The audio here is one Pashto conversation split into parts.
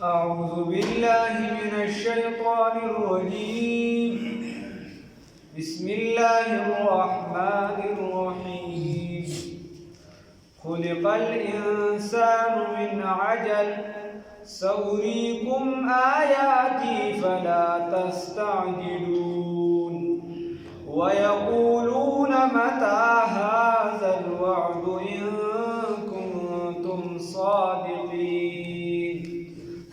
أعوذ بالله من الشيطان الرجيم. بسم الله الرحمن الرحيم. خلق الإنسان من عجل سأريكم آياتي فلا تستعجلون ويقولون متى هذا الوعد إن كنتم صادقين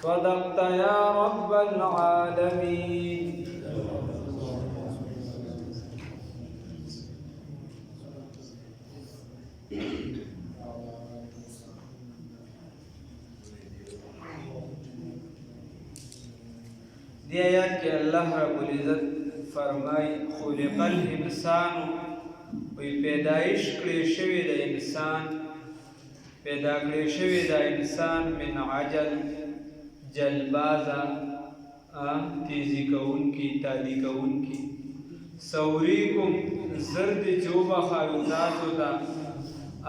صدقت يا رب العالمين. دی آیات کې الله رب العزت فرمای خلق الانسان وی پیدایش کړی شوی د انسان پیدا کړی شوی د انسان من عجل جلبازا تیزی کون کی تالی کون کی سوریکم زرد جوبا خالوزاتو دا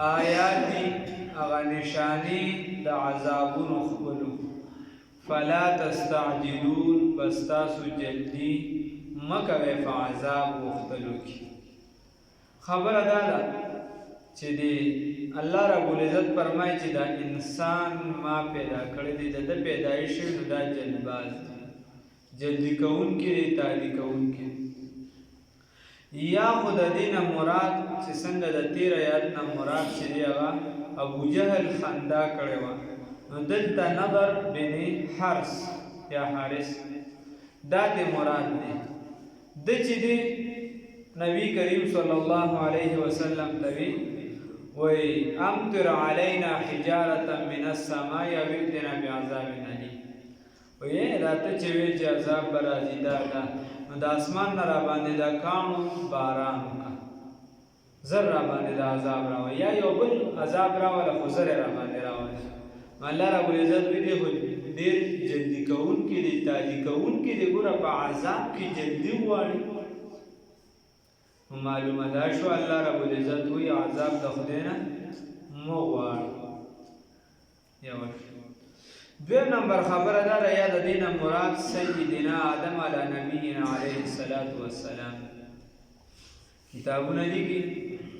آیاتی اغا نشانی دا عذابون اخبرو فلا تستعجلون بستاسو جلدی مکوی فعذاب اختلو کی خبر دادا چې دی الله رب العزت فرمای چې دا انسان ما پیدا کړی دی د پیدایش نو دا جلباز دی جلدی کون کې تالی کون کې یا خود دینه مراد چې څنګه د 13 آیات نه مراد چې دی هغه ابو جهل خندا کړی و نو دلته نظر بن حارث یا حارث دا د مراد دی د چې دی نبی کریم صلی الله علیه وسلم توی وی امطر علینا حجارة من السماء ویتنا بعذاب علیم وی راته چې وی چې عذاب برازي دا نو د اسمان نه را باندې دا کانو باران کا زر را باندې دا عذاب راو یا یو بل عذاب راو له خزر را باندې راو الله رب العزت دې خو ډیر جلدی کون کې دې تاجی کون کې دې ګور په عذاب کې جلدی وایي معلومه دا شو الله رب العزت وی عذاب د خدای نه مو غواړي یو دویم نمبر خبره دا ده یا د دینه مراد سیدنا آدم علی نبینا علیه الصلاۃ والسلام کتابونه دي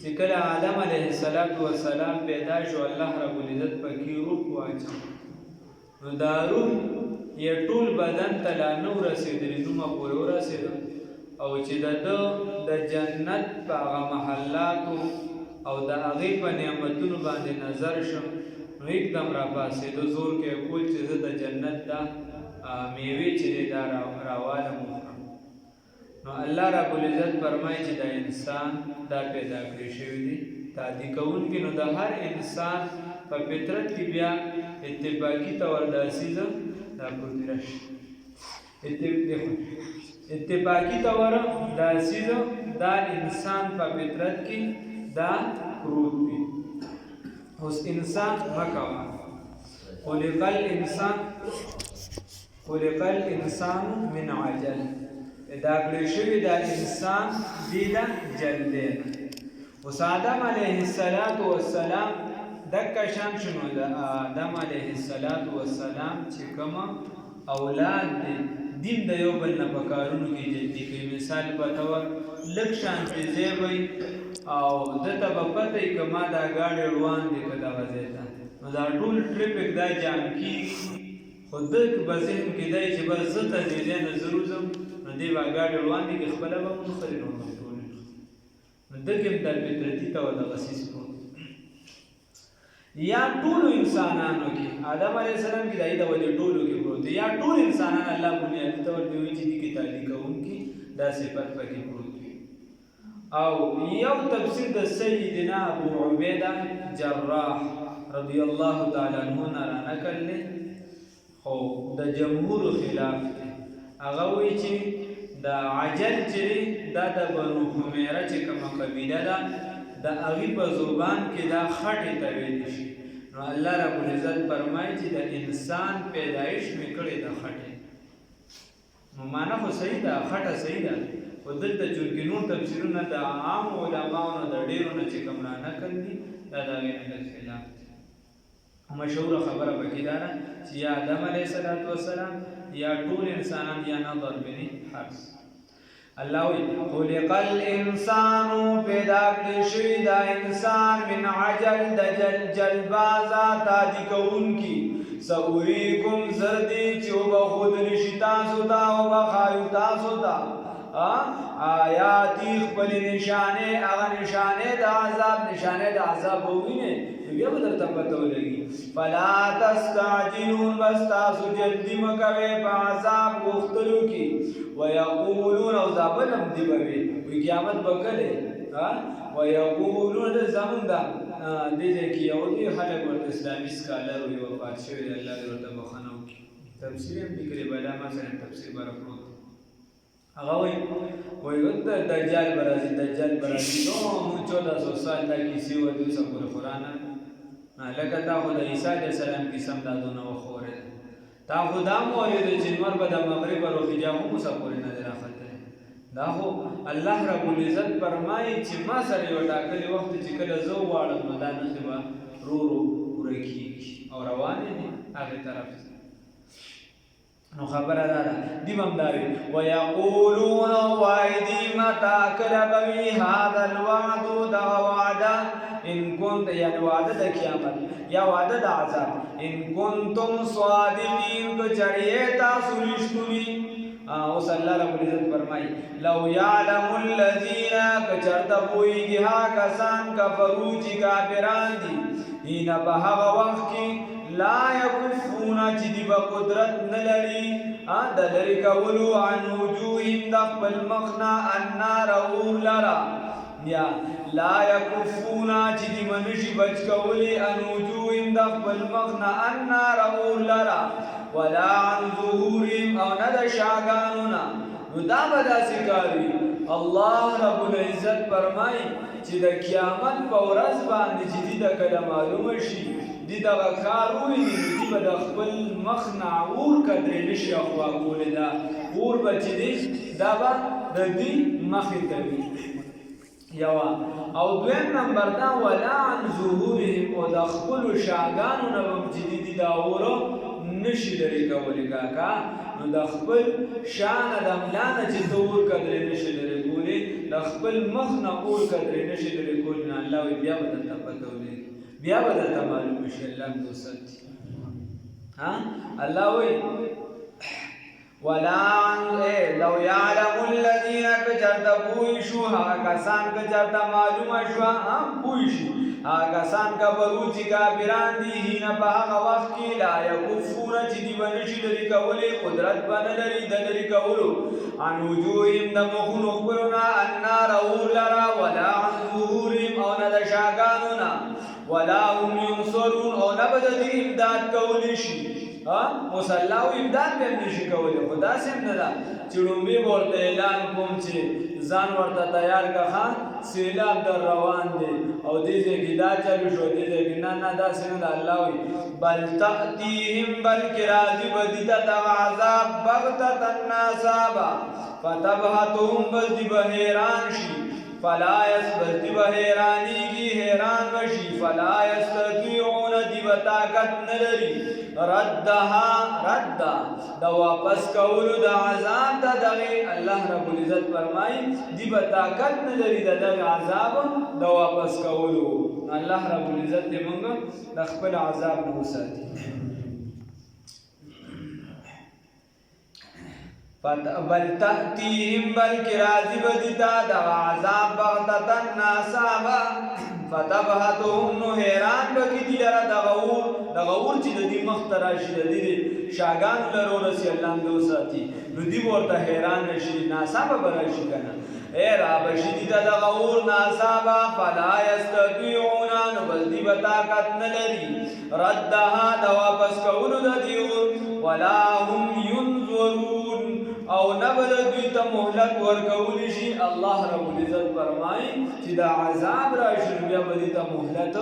چې کله آدم علیه السلام پیدا شو الله رب العزت پکې روح واچو نو دا روح یې ټول بدن ته لا نو رسیدلی نو ما پورې ورسېد او چې د جنت په هغه محلاتو او د هغې په نعمتونو باندې نظر شم نو एकदम را پاسېدو زور کې کول چې زه د جنت دا میوې چې دی دا راوالم وخورم نو الله رب العزت فرمایي چې د انسان دا پیدا کړی شوی دی تادي کوونکي نو د هر انسان په فطرت کې بیا اتفاقي طور داسې ده دا پورته راشي اتفاقی طور دا سیزو دا انسان په فطرت کې دا پروت دی اوس انسان مکوا خلق الانسان من عجل دا کړی شوی دا انسان دی دا جلدی اوس آدم علیه السلام دکه شان شنو دا آدم علیه السلام چې کوم اولاد دی دین د یو بل نه پکارونو کې جدي کوي مثال په تور لک شان پیزه وي او دته په پته کما دا گاډي روان دي کدا وځه نو دا ټول ټریفیک دا جام کی خود بزین کې دای چې بس زته دې نه ضرور زم نو دی وا گاډي روان دي کې خپل به مخري نو ټول نو دغه د فطرتي تو د غسیس کو یا ټول انسانانو کې آدم علیه السلام کې دای د وجه ټولو کې پروت یا ټول انسانان الله بنیادی طور دی چې دي کې تعالی کوونکی دا صفات پکې پروت او یو تفسیر د سیدنا ابو عبیده جراح رضی الله تعالی عنہ نه نقل له خو د جمهور خلاف هغه وی چې د عجل چې دا د بنو حمیره چې کومه قبیله ده دا اغي په زبان کې دا خټه ته ویل شي نو الله رب العزت فرمایي چې د انسان پیدایش میکړي د خټه نو معنا خو صحیح ده خټه صحیح ده او دلته جوړګینو تفسیرونه د عام علماونو د ډیرو نه چې کوم نه کړی دا دا غیر خلاف مشهور خبره پکې دا ده چې یا آدم علیه السلام یا ټول انسانان یا نظر بن حرس. الله وی خلق الانسان پیدا کړی شوی دا انسان من عجل د جلبازا تادی کون کی سوریکم زردی چې وبخود نشی تاسو ته او بخایو تاسو ته آیاتی خپل نشانه هغه نشانه د عذاب ووینه بیا به درته پته ولګي. فلا تستعجلون بس تاسو جلدی مکوئ په عذاب غوښتلو کې. ویقولون او زابلم دی به وي قیامت به کله ویقولون زمون دا دې ځای کې یو دی خلک ورته اسلامي سکالر وي وفات شوی دی الله دې ورته بخښنه وکړي. تفسیر هم لیکلی بلا مثلا تفسیر برپروت هغه وایي دجال برازي نو مونږ 1400 سال دا کیسې ورته اوسه پورې قرآن لکه تا خو د عیسی علیه السلام کیسه هم دا دونه وښورې تا خو دا هم واورېدې چې لمر به د مغرب روخیجا هم اوسه پورې نه دی راختلی. دا خو الله رب العزت فرمایي چې ما سره یو ټاکلي وخت چې کله زه وغواړم نو دا نښې به ورو ورو پوره کېږي او روانې دي هغې طرف ته. نو خبره دا ده دی به هم دا وي ویقولون وایي دی متى کله به وي هذا الوعد دغه وعده ان كنت یعنی وعده د قیامت یا وعده د عذاب ان کنتم صادقین که چړې تاسو رښتوني. اوس الله رب العزت فرمایي لو یعلم الذین که چېرته پوهېږي هغه کسان کفرو چې کافران دي حین په هغه وخت کې لا یکفون چې دی به قدرت نه لري د لرې کولو عن وجوههم د خپل مخ نه النار اور لره یا لا یکفون چې دی منشي بچ کولی عن وجوههم د خپل مخ نه النار اور لره ولا عن ظهورهم او نه د شاګانو نه. نو دا به داسې کار وي. الله رب العزت فرمایي چې د قیامت په ورځ باندې چې دي ته کله معلومه شي دي دغه کار وویني نو دي به د خپل مخ نه اور قدرې نشي اخوا کولی. دا اور به چې دی دا به د دوی مخې ته وي یوه. او دویم نمبر دا ولا عن ظهورهم او د خپلو شاګانو نه به هم چې دي دا اوره نشي لرې کولی کاکا. نو د خپل شا نه د ملا نه چې ته اور قدرې نشي لرې کولی د خپل مخ نه اور قدرې نشي لرې کولی نو الله وایي بیا به درته پته ولګي بیا به درته معلومه شي. الله هم دوستي الله وایي ولا لو يعلم الذين كجرت پوښو هغه کسان کجرت معلومه شو پوښي هغه کسان کبرو چې کافران دي هینه په هغه وخت کې لا یکفون چې دی ونشي لري کولې قدرت باندې لري د لري کولو عن وجوههم د مخونو خبرنا النار اور لرا ولا عن ظهورهم او نه د شاګانو نه ولا هم ينصرون او نه به د امداد کولی شي مسلح و امداد به نشي کولی. خو داسې هم نه ده چې لومبې به ورته اعلان کوم چې ځان ورته تیار که ښه سیلاب در روان دی او دې ځای کې دا چلو شو دې ځای کې نه داسې نه ده. الله وایي بل تأتیهم بلکې راځي به دي ته دغه عذاب بغتة ناڅاپه فتبهتهم بس دي به حیران شي فلا بس دی به حیرانیږي حیران بشي فلا یستطیعون دی به طاقت نه لري ردها رد د واپس کولو د عذاب د دغې الله رب العزت فرمایي دی به طاقت نه لري د دغې عذاب د واپس کولو. الله رب العزت دې موږ د خپل عذاب نه وساتي. بل تأتیهم بلکې راځي به دي ته دغه عذاب بغتة ناڅاپه فتبهتهم نو حیران به کړي دي لره دغه اور چې د دې مخ ته راشي د دې شاګانو لره ورسي الله هم دې وساتي نو دوی به ورته حیران نه شي ناڅاپه به راشي که نه را بشي دي ته دغه اور ناڅاپه فلا یستطیعون نو بس دوی به طاقت نه لري ردها د واپس کولو د دې اور ولا هم ينظرون او نبل دوی ته مهلت ورکولی شي. الله رب العزت فرمایي چې دا عذاب راشي بیا به دې ته مهلت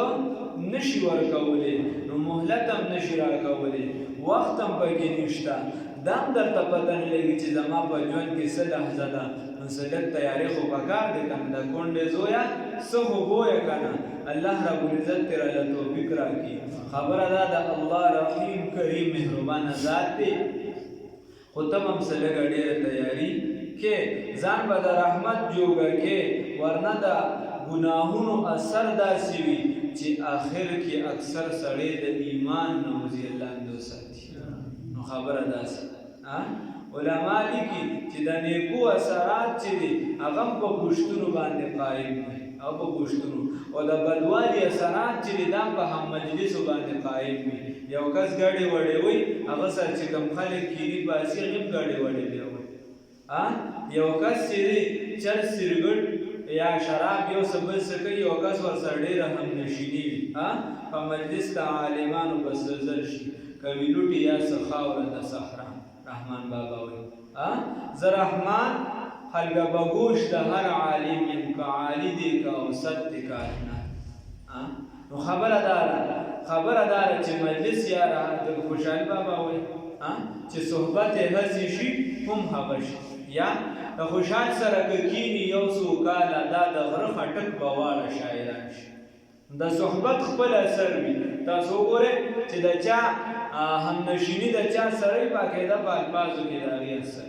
نشي ورکولی نو مهلت هم نشي راکولی وخت هم پکې نشته. دا هم درته پته نه لګي چې زما په ژوند کې څه لحظه ده نو څه لږ تیاري خو پکار دی که نه د کونډې زویه څه خو ګویه که نه الله رب العزت تیره له توفیق راکړي خبره دا د الله رحیم کریم مهربانه ذات دی خو ته به هم څه لږه ډېره تیاري کې ځان به د رحمت جوګه کې ورنه د ګناهونو اثر داسې وي چې آخر کې اکثر سړی د ایمان نه وځي الله اندو ساتي نو خبره داسې علما لیکي چې د نیکو اثرات چې دي هغه هم په پوښتنو باندې قایم وي او په پوښتنو او د بدوالي اثرات چې دي دا هم په هم مجلسو باندې قایم وي یو کس ګاډې وړې وي هغه سره چې کوم خلک کیري باسي هغه هم ګاډې وړې بیا وي یو کس چې دی چرس سرګټ یا شراب یو څه بل څه کوي یو کس ورسره ډېره همنشیني وي په مجلس د عالمانو به زلزل شي که ویلوټي یا څه خاوره د صحرا رحمان بابا وایي زه رحمان حلقه بگوش د هر عالم یم که عالی دی که اوسط دی کائنات نو خبره داره چې مجلس یا د خوشحال بابا وایي چې صحبت هسې شي هم هغه شي یا د خوشحال سره که کیني یو څو کاله دا د غره خټک به واړه شاعران شي د صحبت خپل اثر وي تاسو وګورئ چې د چا همنشیني د چا سره باقاعده په الفاظو کې د هغې اثر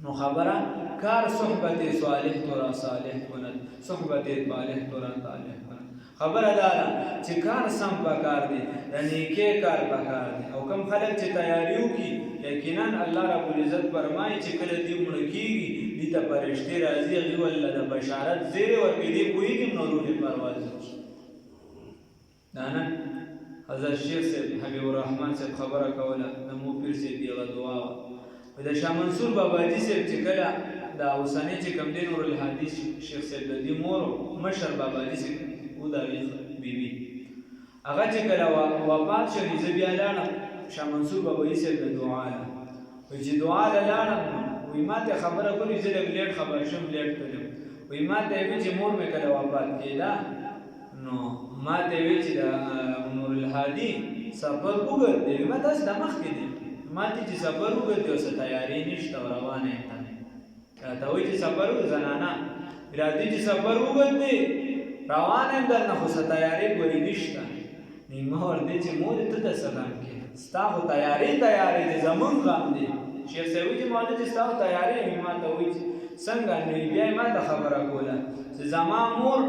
نو خبره کار صحبت صالح تو را صالح کند صحبت طالح تو را طالح کند خبره دا ده چې کار سم پکار دی د نیکۍ کار پکار دی او کوم خلک چې تیاری وکړي یقینا الله رب العزت فرمایي چې کله دوی مړه کېږي دوی ته فرشتې راځي هغوی ورله د بشارت زیری ورکوي دوی پوهېږي نو روح پرواز وکړي دا نن حضرت شیخ صاحب حبیب الرحمن صاحب خبره کوله د مو پیر صاحب یغه دعا وه د شاه منصور باباجي صاحب چې کله دا اوسنی چې کوم دی نور الحدیث شیخ صاحب د دې مور مشر باباجي صاحب او د هغې بیبي هغه چې کله وفات شو زه بیا لاړم شاه منصور باباجي صاحب د دعا له وایي چې دعا له لاړم وایي ما ته خبره کړې زه لږ لیټ خبر شوم لیټ تلم وایي ما ته یې وایي چې مور مې کله وفات کېده نو ما ته وی چې د نور الهادي سفر وګر دی ما داس د مخ کې دی ما ته چې سفر وګر دی اوس تیاری نشته روانه یم ته وی چې سفر وګ زنانا راځي چې سفر وګر دی روانه یم درنه خو تیاری ګوري نشته نیمه ور دی چې مور ته د سلام کې ستا خو تیاری دی زمون غم دی شیخ صاحب چې ما ته چې ستا تیاری ما ته وی څنګه نه بیا ما ته خبره کوله چې زما مور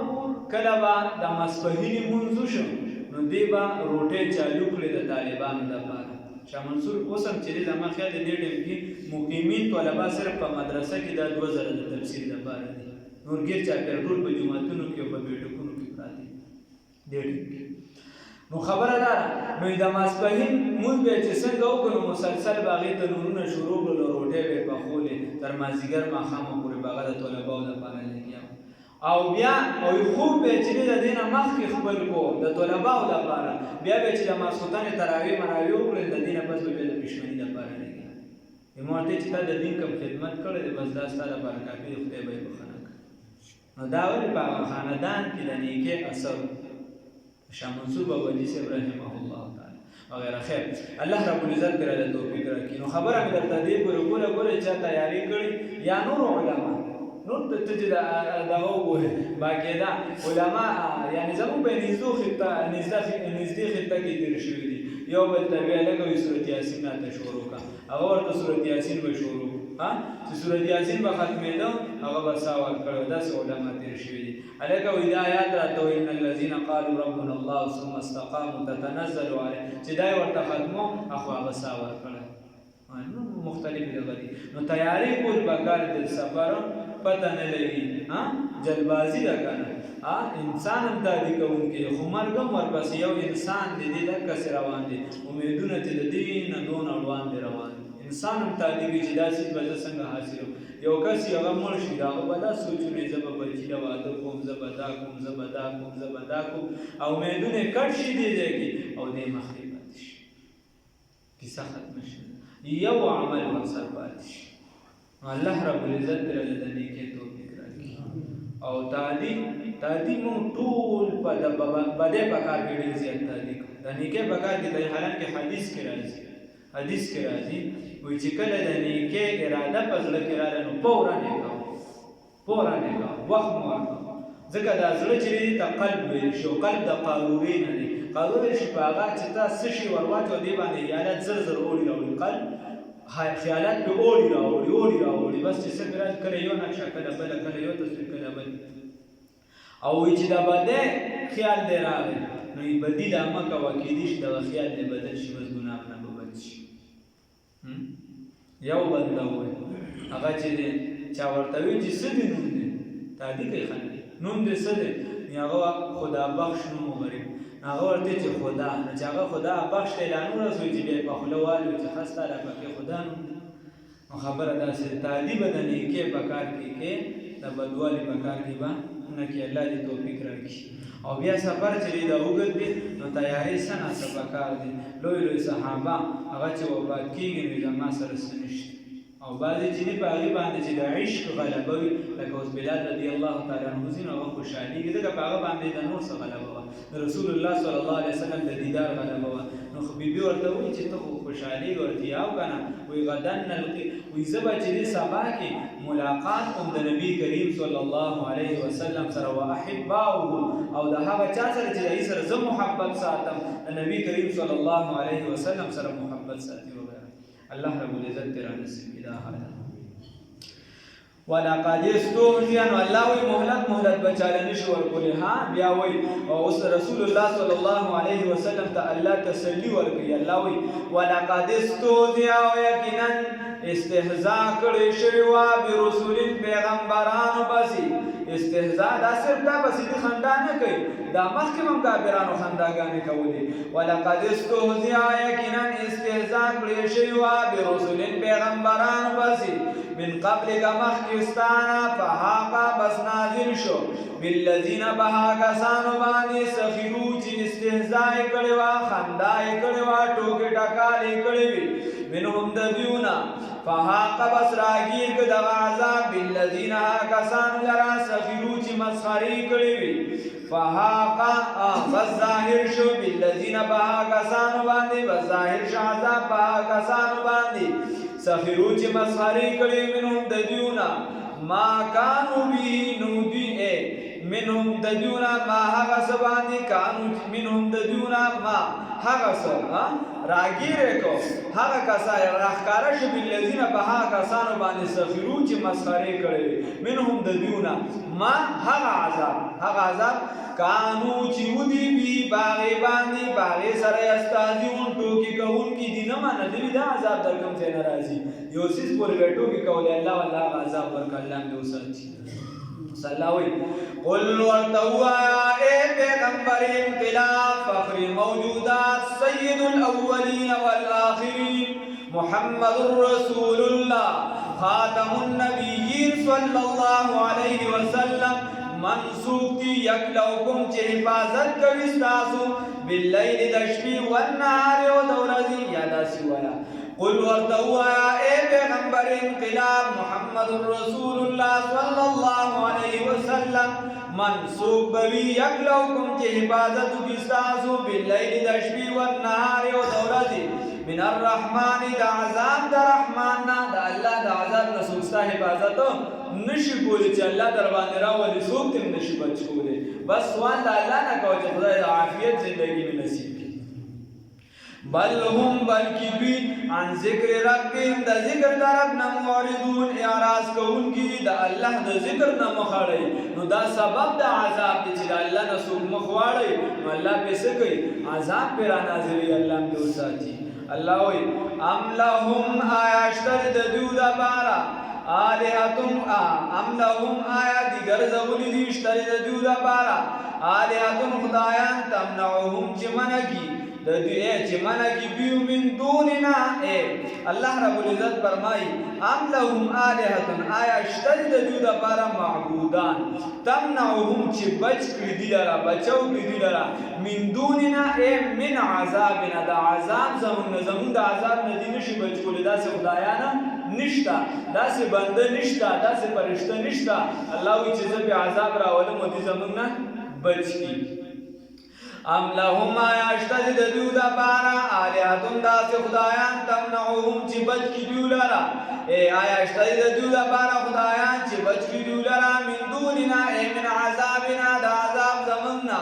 کله به د ماسپښینې لمونځ وشو نو دی به روټۍ چالو کړې د طالبانو دپاره شاه منصور اوس هم چې دی زما خیال دی دې ټیم کې مقیمین طلبا صرف په مدرسه کې دا 2000 د تفسیر دپاره دي نور ګیر چاپېر ټول په جوماتونو کې او په بیټکونو کې پراته دي دې ټیم کې نو خبره دا نو د ماسپښین لمونځ به چې څنګه وکړو مسلسل به هغې ته نورونه شروع کړلو روټۍ به یې پخولې تر مازدیګر ماښامه پورې به هغه د طلباو دپاره لګیا او بیا او خوب به چې د دې نه مخکې خپل کو د طلباو لپاره بیا به چې د ماسخوتنې تراویح مراویح وکړې د دې نه پس به بیا د پېشمني لپاره لګیا ما ورته چې تا د دین کوم خدمت کړی دی بس دا ستا لپاره کافي دی خدای به یې بخښنه کړي نو دا ولې په هغه خاندان کې د نیکۍ اثر شاه منصور باباجي صاحب رحمه الله تعالی وغیره خیر الله رب العزت ترې د توفیق راکړي نو خبره مې درته دې پورې ګوره چا تیاری کړي یا نور علما نور ته چې دغه وګورې باقاعده علما یعنی زموږ په نږدې خطه کې تېر شوي دي یو بل ته ویې لکه وایي صورت یاسین راته شروع کړه هغه ورته صورت یاسین به شروع چې صورت یاسین به ختمېده هغه به سا ورکړی داسې علما تېر شوي دي هلکه وایي دا آیات راته وایي ان الذین قالوا ربنا الله ثم استقاموا تتنزل علیهم چې دا یې ورته ختمو خو هغه سا ورکړی نو مختلفې دغه دي نو تیاری کول پکار د سفر پته نه لګي جلبازي ده که نه انسان هم تادي کوونکی خو مرګ هم ورپسې یو انسان دی دې دقسې روان دی امیدونه چې د دې نه دونه وړاندې روان دي انسان هم تادي کوي چې دا څیز به زه څنګه حاصلوم یو کس هغه مړ شي د هغه به دا سوچونه زه به بچي له واده کوم زه به دا کوم زه به دا کوم زه به دا کوم او امیدونه کټ شي دې ځای کې او دې مخکې پاتې شي کیسه ختمه شي یو عمل ورسره پاتې شي الله رب العزت ترې د نیکۍ توفیق راکړي او تادي مونږ ټول په بدې په کار کې ډېر زیات تادي کوو د نیکۍ په کار کې د حالانکې حدیث کې راځي وایي چې کله د نیکۍ اراده په زړه کې راغله نو فوراً یې کوه وخت مو ورکوه ځکه دا زړه چې دی ته قلب ویل شي او قلب د قارورې نه دی قارورې شي په هغه چې تا څه شي ور واچوه دې باندې خیالات زر زر اوړي راوړي قلب خیالات پې اوړي راوړي بس چې څه پې راشي کله یو نقشه کله بله کله یو تصویر کله بل او وایي چې دا بدی خیال دی راغی نو بدي دا مه کوه کېدای شي دغه خیال دې بدل شي بس ګناه نه به بد شي یو بنده ووایي هغه چې دی چا ورته وایي چې څه دې نوم دی تادي کوي خلک نوم دې څه دی نو هغه خدا بخش نوم وغریب هغه ورته چې خدا نو چې هغه خدا بخش ته اعلان ورسوي چې بیا په خوله والي چې خاص تا را پکې خدا نوم دی نو خبره داسې تادي به د نیکۍ په کار کې د بدوالي په کار کې به نه کې الله دې توفیق راکړي او بیا سفر چې دی دا اوږد دی نو تیارې څه ناڅه پکار دی لوی صحابه هغه چې وفات کېږي نو زما سره څه نشته او بعضې چې دي په هغې باندې چې د عشق غلبه وي لکه اوس بلال رضي الله تعالی عنه ځي نو هغه خوشحالېږي ځکه په هغه باندې د نور څه غلبه وه د رسول الله صلی الله علیه وسلم د دیدار غلبه وه نو خو بیبي ورته وایي چې ته خو خوشحالېږي ورته یاو که نه وایي غدن نلقي وایي زه به چې دې سبا کې ملاقات کوم د نبي کریم صلی الله علیه وسلم سره و احباؤه او د هغه چا سره چې د هغې سره زه محبت ساتم د نبي کریم صلی الله علیه وسلم سره محبت ساتي وغیره الله رب العزت تیرا نصیب کی دا حالا ولقد استهزئ نو الله وی مهلت بچاله نشو ورکولی ها بیا وی او رسول الله صلی الله علیه وسلم ته الله تسلی ورکړي الله وی ولقد استهزئ او یقینا استهزاء کړي شوی وا برسول پیغمبرانو پسې استهزاء دا صرف دا پسې د خندا نه کوي دا مخکې هم کافرانو خنداګانې کولې ولقد استهزئ یقینا استهزاء کړي شوی وا برسول پیغمبرانو پسې من قبل مخکستانا فحاقا بس نازل شو بالذین بها کسانو باندې سخرو چې استهزاء کړي وا خندا کړي وا ټوکې ټکالې کړي وي منهم د دیونا فحاقا بس راګیر که دغه عذاب بالذین کسانو لرا سخرو چې مسخرې کړي وي فحاقا بس ظاهر شو بالذین بها کسانو باندې بس ظاهر شو عذاب بها کسانو باندې سخرو چې مسخرې کړي منهم د دیونا ما کانو به نودی منهم د دیونا ما هغه څه باندې کانو منهم د دیونا ما هغه څه راګیرې کو هغه کسان راښکاره شو بالذین په هغه کسانو باندې سخرو چې مسخرې کړي منهم د دیونا ما هغه عذاب کانو چې ودی بي باغې باندې باغې سره استازیون ټوکې کوونکي دي نه منه دوی دا عذاب در کوم ځای نه راځي یو څیز پورې به ټوکې کولی الله والله هغه عذاب ورکړه الله هم دې وساتي صلی وی قل ورته ووایه ای پیغمبر انقلاب فخر موجودات سید الاولین والآخرین محمد رسول الله خاتم النبیین صلی الله علیه وسلم منصوب دی یکلوکم چې حفاظت کوي ستاسو باللیل د شپې والنهار او د ورځې یا داسې وایه قل ورته ووایه ای پیغمبر انقلاب محمد رسول الله صلی الله علیه وسلم منصوب بوي یکلوکم چې حفاظت کوي ستاسو باللیل د شپې والنهار او د ورځې من الرحمن د عذاب د رحمان نه د الله د عذاب نه څوک ستا حفاظت نشي کولی چې الله در باندې راولي څوک ترې نشي بچ کولی بس سوال د الله نه کوه چې خدای د عافیت زندګي مې نصیب کړي بل هم بلکې دوی عن ذکر ربهم د ذکر د رب نه معرضون اعراض کوونکي د الله د ذکر نه مخ اړوي نو دا سبب د عذاب دی چې د الله نه څوک مخ واړوي نو الله پې څه کوي عذاب پې رانازلوي الله هم دې وساتي الله وایي ام لهم آیا شته د دوی دپاره آلهتم ام لهم آیا دیگر ځولي دي شته د دوی دپاره آلهتم خدایان تمنعهم چې منع کي د دوی چې منع کي دوی من دوننا الله رب العزت فرمایي ام لهم آلهتن آیا شته د دوی دپاره معبودان تمنعهم چې بچ کړي دي لره بچو کړي دي لره من دوننا من عذابنا د عذاب زمون د عذاب نه دي نشي بچ کولی داسې خدایانه نشته داسې بنده نشته داسې فرشته نشته الله وایي چې زه بې عذاب راولم او دې زموږ نه بچ کړي ام لهم آیا شته د دوی دپاره آلهتون داسې خدایان تمنعهم چې بچ کړي دوی لره آیا شته د دوی لپاره خدایان چې بچ کړي دوی لره من دوننا من عذابنا د عذاب زمونږ نه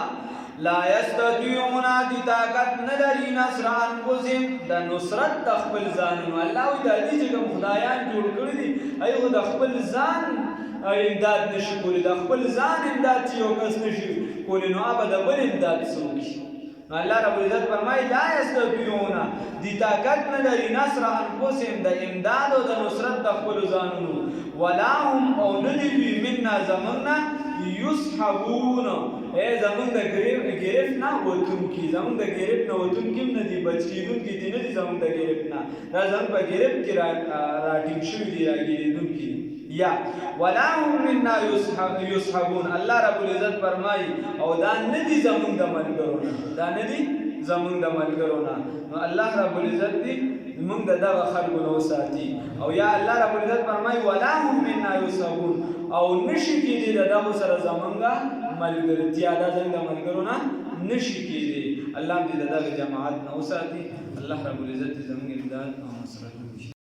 لا یستطیعون دی طاقت نه لري نصر انفسهم د نصرت د خپل ځانونو الله وایي دا دي چې کوم خدایان جوړ کړي دي هغه د خپل ځان امداد نشي کولی د خپل ځان امداد چې یو کس نشي کولی نو هغه د بل امداد څوک شي الله رب العزت فرمایي لا یستطیعون دی طاقت نه لري نصر انفسهم د امداد او د نصرت د خپل ځانونو ولا هم او نه دي منا زمنا یسحبون زمون د گرفت نه وتون کی زمون د گرفت نه وتون کی نه دی بچ کیدون کی نه دی زمون د گرفت نه دا زمون په گرفت کې را ټینګ شوی دی راګیدون کی یا ولا هم منا یسحبون الله رب العزت فرمایي او دا نه دی زمون د ملګرونه دا نه دی زمون د ملګرونه نو الله رب العزت دی موږ دغه خلکو نو ساتي او یا الله رب العزت فرمایي ولا هم منا یسحبون او نشي کېدی دغه سره زمونږه ملګرتیا دا څنګه ملګرونه نشي کېدی الله دې دغه جماعت نو ساتي الله رب العزت زموږ امداد او نصرت